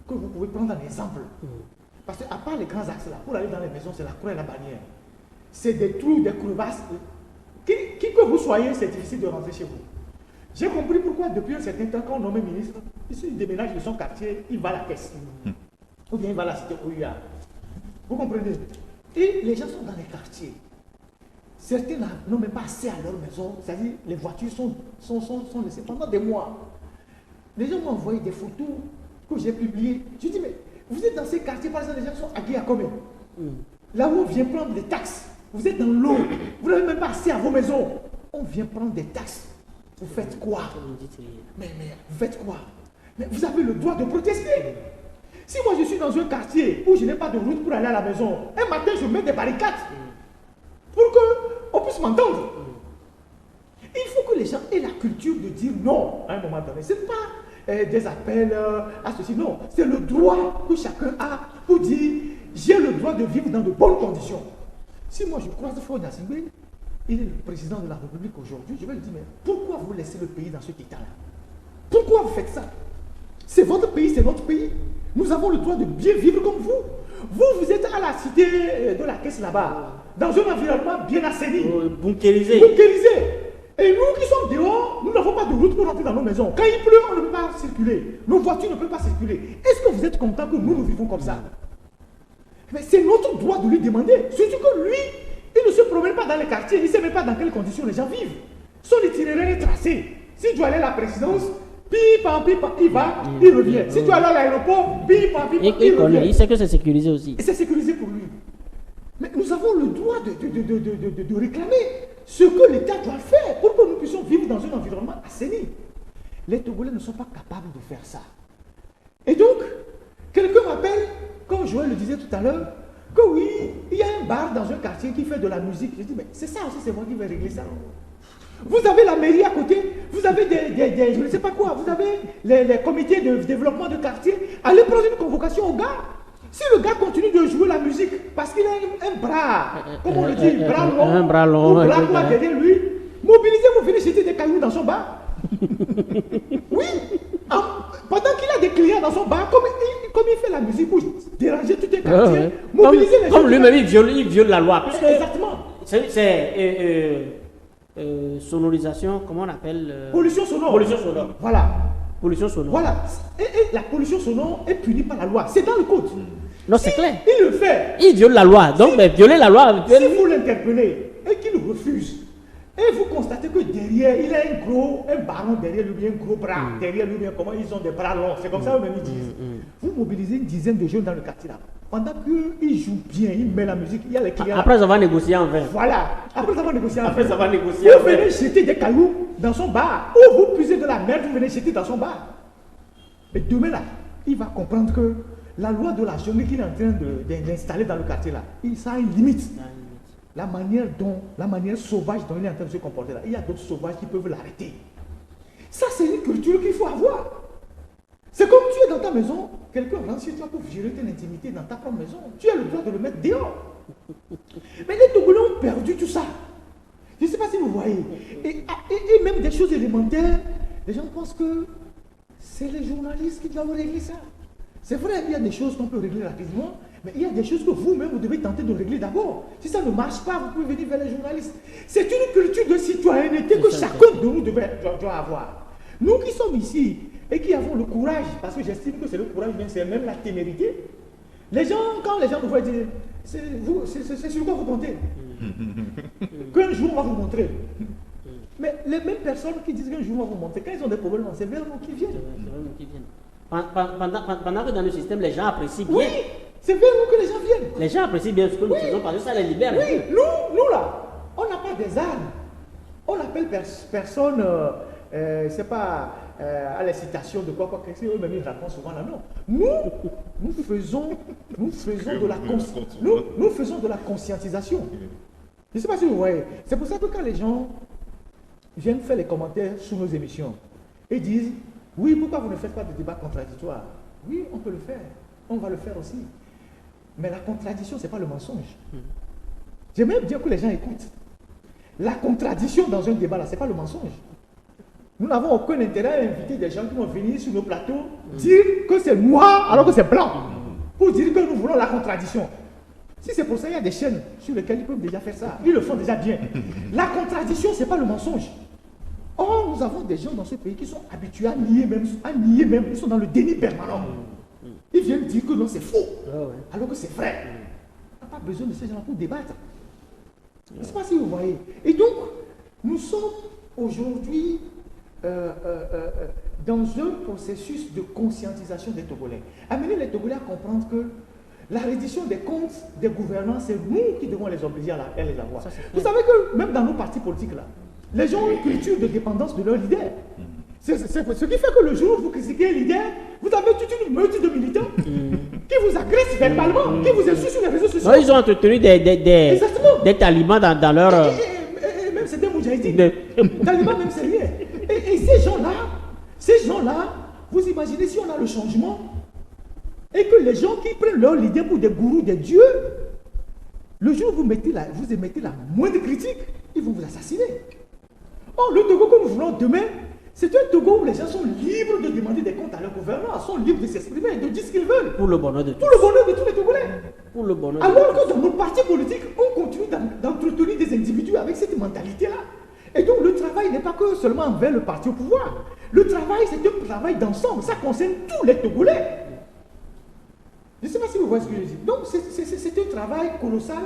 S2: que vous pouvez prendre un exemple. Parce qu'à part les grands axes là, pour aller dans les maisons, c'est la croix et la bannière. C'est des trous, des crevasses. Qui que vous soyez, c'est difficile de rentrer chez vous. J'ai compris pourquoi depuis un certain temps, quand on nomme ministre, il déménage de son quartier, il va à la caisse. Ou bien il va à la cité OUA. Vous comprenez? Et les gens sont dans les quartiers. Certains n'ont même pas assez à leur maison. C'est-à-dire, les voitures sont laissées pendant des mois. Les gens m'ont envoyé des photos que j'ai publiées. Je dis, mais vous êtes dans ces quartiers, par exemple, les gens sont acquis à combien? Là où on vient prendre des taxes, vous êtes dans l'eau, vous n'avez même pas assez à vos maisons. On vient prendre des taxes. Vous faites quoi? Mais vous faites quoi? Mais vous avez le droit de protester. Si moi je suis dans un quartier où je n'ai pas de route pour aller à la maison, un matin je mets des barricades pour qu'on puisse m'entendre. Il faut que les gens aient la culture de dire non à un moment donné. Ce n'est pas des appels à ceci, non. C'est le droit que chacun a pour dire j'ai le droit de vivre dans de bonnes conditions. Si moi je croise Faure Gnassingbé, il est le président de la République aujourd'hui, je vais lui dire, mais pourquoi vous laissez le pays dans cet état-là? Pourquoi vous faites ça? C'est votre pays, c'est notre pays. Nous avons le droit de bien vivre comme vous. Vous êtes à la cité de la caisse là-bas, dans un environnement bien assaini.
S3: Bunkérisé.
S2: Et nous qui sommes dehors, nous n'avons pas de route pour rentrer dans nos maisons. Quand il pleut, on ne peut pas circuler. Nos voitures ne peuvent pas circuler. Est-ce que vous êtes content que nous vivons comme ça? Mais c'est notre droit de lui demander. Surtout que lui, il ne se promène pas dans les quartiers, il ne sait même pas dans quelles conditions les gens vivent. Son itinéraire est tracé. S'il doit aller à la présidence, il va, il revient. Si tu aller à l'aéroport, il revient.
S3: Il sait que c'est sécurisé aussi.
S2: Et c'est sécurisé pour lui. Mais nous avons le droit de réclamer ce que l'État doit faire pour que nous puissions vivre dans un environnement assaini. Les Togolais ne sont pas capables de faire ça. Et donc, quelqu'un m'appelle, comme Joël le disait tout à l'heure, que oui, il y a un bar dans un quartier qui fait de la musique. Je dis, mais c'est ça aussi, c'est moi qui vais régler ça. Vous avez la mairie à côté, vous avez je ne sais pas quoi, vous avez les comités de développement de quartier. Allez prendre une convocation au gars. Si le gars continue de jouer la musique parce qu'il a un bras, comme on le dit, un bras long, ou bras quoi derrière lui, mobilisez-vous, venez jeter des cailloux dans son bar. Oui, pendant qu'il a des clients dans son bar, comme il fait la musique pour déranger tout un quartier, mobiliser les gens.
S3: Comme lui-même, il viole la loi.
S2: Exactement.
S3: C'est sonorisation, comment on appelle
S2: pollution sonore.
S3: Pollution sonore.
S2: Voilà.
S3: Pollution sonore.
S2: Voilà. Et la pollution sonore est punie par la loi. C'est dans le code.
S3: Non, c'est clair.
S2: Il le fait.
S3: Il viole la loi. Donc, violer la loi.
S2: Si vous l'interpellez et qu'il refuse, et vous constatez que derrière, il a un baron derrière lui, un gros bras derrière lui, comment ils ont des bras longs. C'est comme ça eux-mêmes ils disent. Vous mobilisez une dizaine de jeunes dans le quartier là. Pendant qu'il joue bien, il met la musique, il y a les clients.
S3: Après avoir négocié en vain.
S2: Voilà. Après avoir négocié en vain.
S3: Après avoir négocié en
S2: vous
S3: vain.
S2: venez jeter des cailloux dans son bar. Ou vous puisez de la merde, vous venez jeter dans son bar. Et demain là, il va comprendre que la loi de la jungle qu'il est en train d'installer dans le quartier là, ça a une limite. La manière sauvage dont il est en train de se comporter là, il y a d'autres sauvages qui peuvent l'arrêter. Ça, c'est une culture qu'il faut avoir. C'est comme tu es dans ta maison, quelqu'un rentre chez toi pour violer ton intimité dans ta propre maison. Tu as le droit de le mettre dehors. Mais les Togolais ont perdu tout ça. Je ne sais pas si vous voyez. Et même des choses élémentaires, les gens pensent que c'est les journalistes qui doivent régler ça. C'est vrai, il y a des choses qu'on peut régler rapidement, mais il y a des choses que vous-même, vous devez tenter de régler d'abord. Si ça ne marche pas, vous pouvez venir vers les journalistes. C'est une culture de citoyenneté que chacun de nous doit avoir. Nous qui sommes ici et qui avons le courage, parce que j'estime que c'est le courage, mais c'est même la témérité. Les gens, quand les gens nous voient dire, c'est sur quoi vous comptez? Qu'un jour on va vous montrer. Mais les mêmes personnes qui disent qu'un jour on va vous montrer, quand ils ont des problèmes, c'est vers nous qui viennent.
S3: Pendant que dans le système, les gens apprécient bien.
S2: Oui, c'est vers nous que les gens viennent.
S3: Les gens apprécient bien ce que nous faisons parce que ça les libère.
S2: Oui, nous là, on n'a pas des armes. On appelle personne, c'est pas à la citation de quoi que ce soit, eux-mêmes ils répondent souvent là, non. Nous faisons de la conscientisation. Je ne sais pas si vous voyez. C'est pour ça que quand les gens viennent faire les commentaires sous nos émissions et disent, oui, pourquoi vous ne faites pas de débat contradictoire? Oui, on peut le faire. On va le faire aussi. Mais la contradiction, ce n'est pas le mensonge. J'aimerais bien que les gens écoutent. La contradiction dans un débat, là, ce n'est pas le mensonge. Nous n'avons aucun intérêt à inviter des gens qui vont venir sur nos plateaux dire que c'est noir alors que c'est blanc. Pour dire que nous voulons la contradiction. Si c'est pour ça, il y a des chaînes sur lesquelles ils peuvent déjà faire ça. Ils le font déjà bien. La contradiction, ce n'est pas le mensonge. Or, nous avons des gens dans ce pays qui sont habitués à nier même. Ils sont dans le déni permanent. Ils viennent dire que non, c'est faux, alors que c'est vrai. On n'a pas besoin de ces gens-là pour débattre. Je ne sais pas si vous voyez. Et donc, nous sommes aujourd'hui dans un processus de conscientisation des Togolais. Amener les Togolais à comprendre que la reddition des comptes des gouvernants, c'est nous qui devons les obliger à les avoir. Vous savez que même dans nos partis politiques, là, les gens ont une culture de dépendance de leur leader. C'est ce qui fait que le jour où vous critiquez un leader, vous avez toute une meute de militants qui vous agressent verbalement, qui vous insultent sur les réseaux sociaux.
S3: Non, ils ont entretenu des talibans dans leur...
S2: Et même c'est des moudjahidines. Talibans même c'est rien. Et ces gens-là, vous imaginez si on a le changement et que les gens qui prennent leur leader pour des gourous, des dieux, le jour où vous émettez la moindre critique, ils vont vous assassiner. Or, le Togo que nous voulons demain, c'est un Togo où les gens sont libres de demander des comptes à leur gouvernement, sont libres de s'exprimer, de dire ce qu'ils veulent.
S3: Pour le bonheur de tous.
S2: Pour le bonheur de tous les Togolais.
S3: Pour le bonheur
S2: Alors que dans nos partis politiques, on continue d'entretenir des individus avec cette mentalité-là. Et donc le travail n'est pas que seulement envers le parti au pouvoir. Le travail, c'est un travail d'ensemble. Ça concerne tous les Togolais. Je ne sais pas si vous voyez ce que je dis. Donc c'est un travail colossal.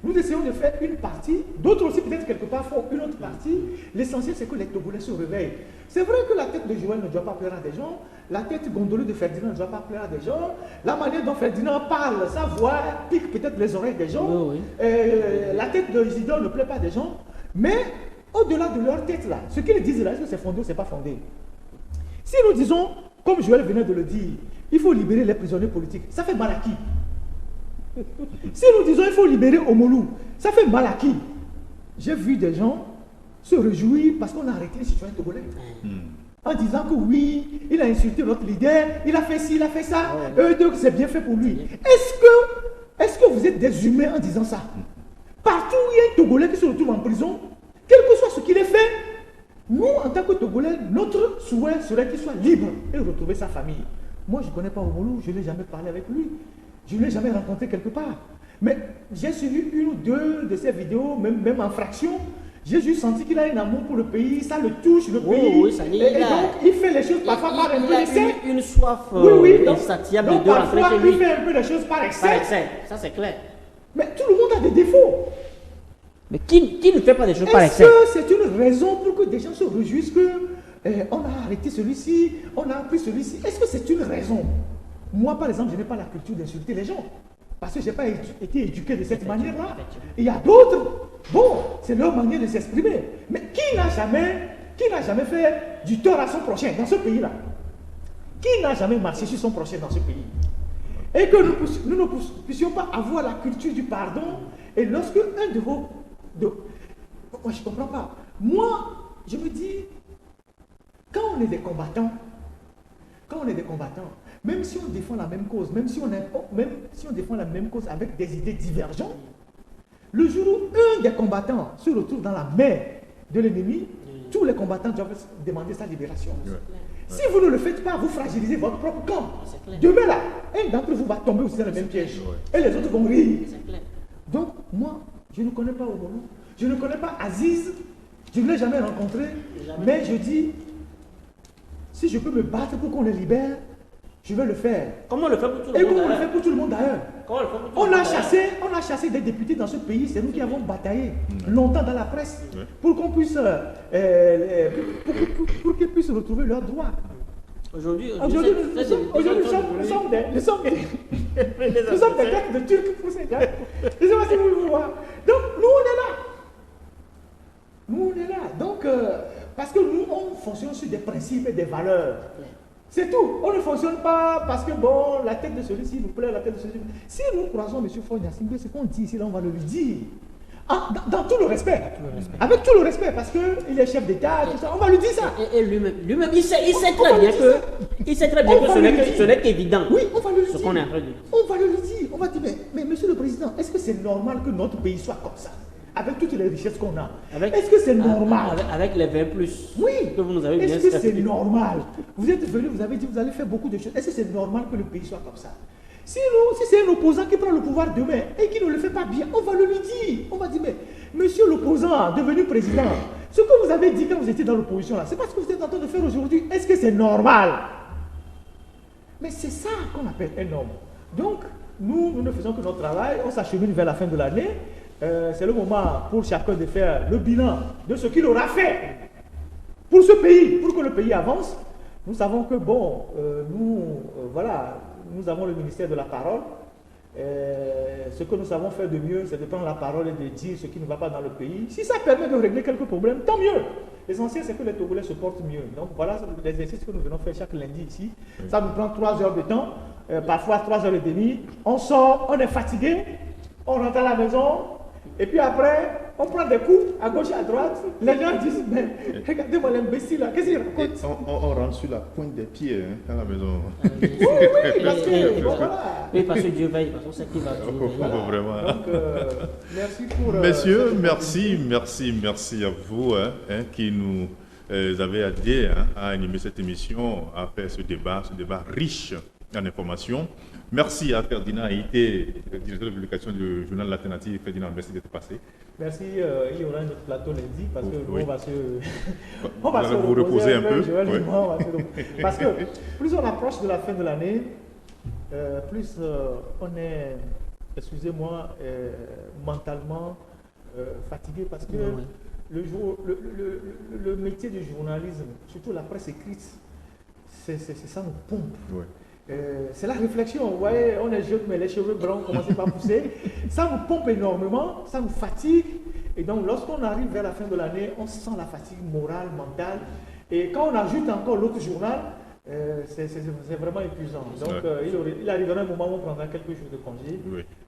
S2: Nous essayons de faire une partie, d'autres aussi peut-être quelque part font une autre partie. L'essentiel c'est que les Togolais se réveillent. C'est vrai que la tête de Joël ne doit pas plaire à des gens, la tête gondolée de Ferdinand ne doit pas plaire à des gens, la manière dont Ferdinand parle, sa voix pique peut-être les oreilles des gens, la tête de Isidore ne plaît pas à des gens, mais au-delà de leur tête là, ce qu'ils disent là, est-ce que c'est fondé ou c'est pas fondé? Si nous disons, comme Joël venait de le dire, il faut libérer les prisonniers politiques, ça fait mal à qui? Si nous disons il faut libérer Omolou, ça fait mal à qui? J'ai vu des gens se réjouir parce qu'on a arrêté les citoyens togolais. En disant que oui, il a insulté notre leader, il a fait ci, il a fait ça, donc c'est bien fait pour lui. Est-ce que vous êtes des humains en disant ça? Partout où il y a un Togolais qui se retrouve en prison, quel que soit ce qu'il ait fait, nous, en tant que Togolais, notre souhait serait qu'il soit libre et retrouver sa famille. Moi, je ne connais pas Omolou, je n'ai jamais parlé avec lui. Je ne l'ai jamais rencontré quelque part. Mais j'ai suivi une ou deux de ses vidéos, même en fraction. J'ai juste senti qu'il a un amour pour le pays, ça le touche, le pays.
S3: Oui, ça y
S2: et donc, il fait les choses parfois par un peu d'excès.
S3: Il a une soif insatiable de rentrer chez lui.
S2: Il fait un peu les choses par excès.
S3: Ça c'est clair.
S2: Mais tout le monde a des défauts.
S3: Mais qui ne fait pas des choses par excès?
S2: Est-ce que c'est une raison pour que des gens se réjouissent que on a arrêté celui-ci, on a pris celui-ci? Est-ce que c'est une raison? Moi, par exemple, je n'ai pas la culture d'insulter les gens. Parce que je n'ai pas été éduqué de cette manière-là. Il y a d'autres, bon, c'est leur manière de s'exprimer. Mais qui n'a jamais fait du tort à son prochain dans ce pays-là? Qui n'a jamais marché sur son prochain dans ce pays? Et que nous ne puissions pas avoir la culture du pardon. Et lorsque un de vos... moi, je ne comprends pas. Moi, je me dis, quand on est des combattants, même si on défend la même cause, même si on défend la même cause avec des idées divergentes, le jour où un des combattants se retrouve dans la main de l'ennemi, tous les combattants doivent demander sa libération. Si vous ne le faites pas, vous fragilisez votre propre camp. Demain là, un d'entre vous va tomber aussi dans le même piège. Et les autres vont rire. Donc moi, je ne connais pas Omolou, je ne connais pas Aziz, je ne l'ai jamais rencontré, mais je dis, si je peux me battre pour qu'on les libère, je vais le faire.
S3: Comment on le fait pour tout le monde?
S2: Et comment on le fait pour tout le monde d'ailleurs? On a chassé des députés dans ce pays, c'est nous qui avons bataillé longtemps dans la presse pour qu'on puisse, pour qu'ils puissent retrouver leurs droits.
S3: Aujourd'hui,
S2: nous sommes des gars de Turcs pour ces gars. Je ne sais pas si vous voyez. Donc nous on est là. Donc parce que nous on fonctionne sur des principes et des valeurs. C'est tout. On ne fonctionne pas parce que bon, la tête de celui-ci nous plaît, la tête de celui-ci. Si nous croisons M. Foy Gnassingbé, ce qu'on dit ici, là, on va le lui dire. Dans tout le respect. Avec tout le respect, parce qu'il est chef d'État, tout ça, on va lui dire ça.
S3: Et lui-même, il sait très bien que ce n'est qu'évident.
S2: Oui, on va le dire.
S3: Ce qu'on est en train de dire.
S2: On va le dire. On va dire, mais monsieur le président, est-ce que c'est normal que notre pays soit comme ça? Avec toutes les richesses qu'on a. Est-ce que c'est normal?
S3: Avec les 20 plus.
S2: Oui.
S3: Que vous nous avez bien.
S2: Est-ce que c'est normal? Vous êtes venu, vous avez dit, vous allez faire beaucoup de choses. Est-ce que c'est normal que le pays soit comme ça? Si c'est un opposant qui prend le pouvoir demain et qui ne le fait pas bien, on va le lui dire. On va dire, mais monsieur l'opposant, devenu président, ce que vous avez dit quand vous étiez dans l'opposition, là, c'est pas ce que vous êtes en train de faire aujourd'hui. Est-ce que c'est normal? Mais c'est ça qu'on appelle un homme. Donc, nous ne faisons que notre travail, on s'achemine vers la fin de l'année. C'est le moment pour chacun de faire le bilan de ce qu'il aura fait pour ce pays, pour que le pays avance. Nous savons que, bon, voilà, nous avons le ministère de la parole. Ce que nous savons faire de mieux, c'est de prendre la parole et de dire ce qui ne va pas dans le pays. Si ça permet de régler quelques problèmes, tant mieux. L'essentiel, c'est que les Togolais se portent mieux. Donc voilà l'exercice que nous venons faire chaque lundi ici. Ça nous prend 3 heures de temps, parfois 3 heures et demie. On sort, on est fatigué, on rentre à la maison, et puis après, on prend des coups à gauche et à droite. Les gens disent, mais regardez-moi l'imbécile là, qu'est-ce qu'il raconte?
S1: On rentre sur la pointe des pieds à la maison.
S2: Oui, parce que, bon, voilà.
S3: Oui, parce que Dieu veille, parce qu'on sait qu'il va veiller.
S1: Voilà. Vraiment.
S2: Donc, merci pour...
S1: Messieurs, merci à vous qui nous avez aidé à animer cette émission, à faire ce débat riche en informations. Merci à Ferdinand Haïté, directeur de publication du journal L'Alternative. Ferdinand, merci d'être passé.
S2: Merci, il y aura un autre plateau lundi parce que
S1: oui.
S2: on va se
S1: vous reposer un peu.
S2: Oui. Parce que plus on approche de la fin de l'année, plus on est, excusez-moi, mentalement fatigué parce que le métier du journalisme, surtout la presse écrite, ça nous pompe. Oui. C'est la réflexion, vous voyez, on est jeune mais les cheveux blancs commencent pas à pousser, ça nous pompe énormément, ça nous fatigue, et donc lorsqu'on arrive vers la fin de l'année, on sent la fatigue morale, mentale, et quand on ajoute encore l'autre journal, c'est vraiment épuisant. Donc il arrivera un moment où on prendra quelques jours de congé,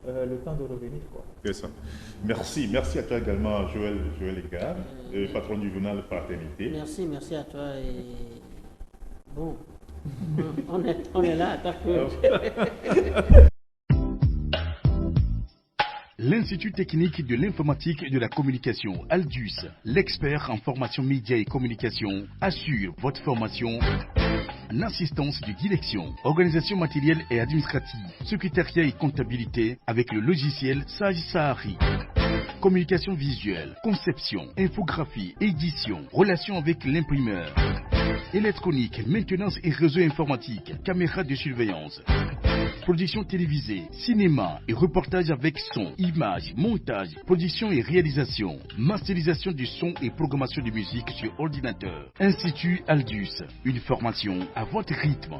S2: le temps de revenir.
S1: C'est ça. Merci à toi également Joël Égard, patron du journal Fraternité.
S3: Merci à toi et bon. On est là, d'accord.
S4: L'Institut technique de l'informatique et de la communication, Aldus, l'expert en formation médias et communication, assure votre formation en assistance de direction, organisation matérielle et administrative, secrétariat et comptabilité avec le logiciel Sage Sahari. Communication visuelle, conception, infographie, édition, relations avec l'imprimeur, électronique, maintenance et réseau informatique, caméra de surveillance, production télévisée, cinéma et reportage avec son, images, montage, production et réalisation, masterisation du son et programmation de musique sur ordinateur. Institut Aldus, une formation à votre rythme.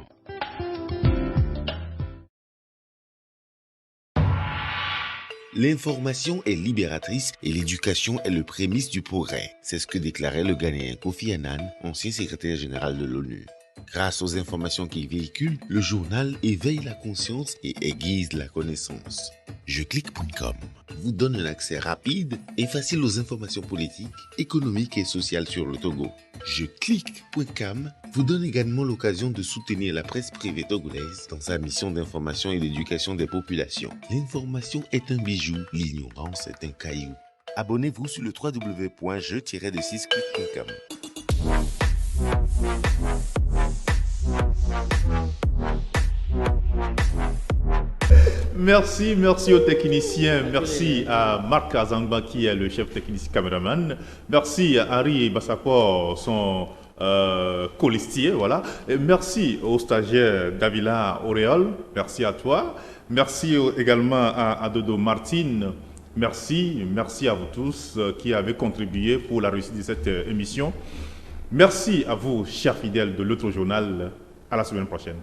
S5: L'information est libératrice et l'éducation est le prémisse du progrès. C'est ce que déclarait le Ghanéen Kofi Annan, ancien secrétaire général de l'ONU. Grâce aux informations qu'il véhicule, le journal éveille la conscience et aiguise la connaissance. Jeclique.com vous donne un accès rapide et facile aux informations politiques, économiques et sociales sur le Togo. Jeclique.com vous donne également l'occasion de soutenir la presse privée togolaise dans sa mission d'information et d'éducation des populations. L'information est un bijou, l'ignorance est un caillou. Abonnez-vous sur le www.je-de6clic.com.
S1: Merci aux techniciens. Merci à Marc Azangba qui est le chef technicien caméraman. Merci à Henri Bassapor, son colistier. Voilà. Et merci au stagiaire Davila Auréole. Merci à toi. Merci également à Dodo Martine. Merci à vous tous qui avez contribué pour la réussite de cette émission. Merci à vous, chers fidèles de l'autre journal. À la semaine prochaine.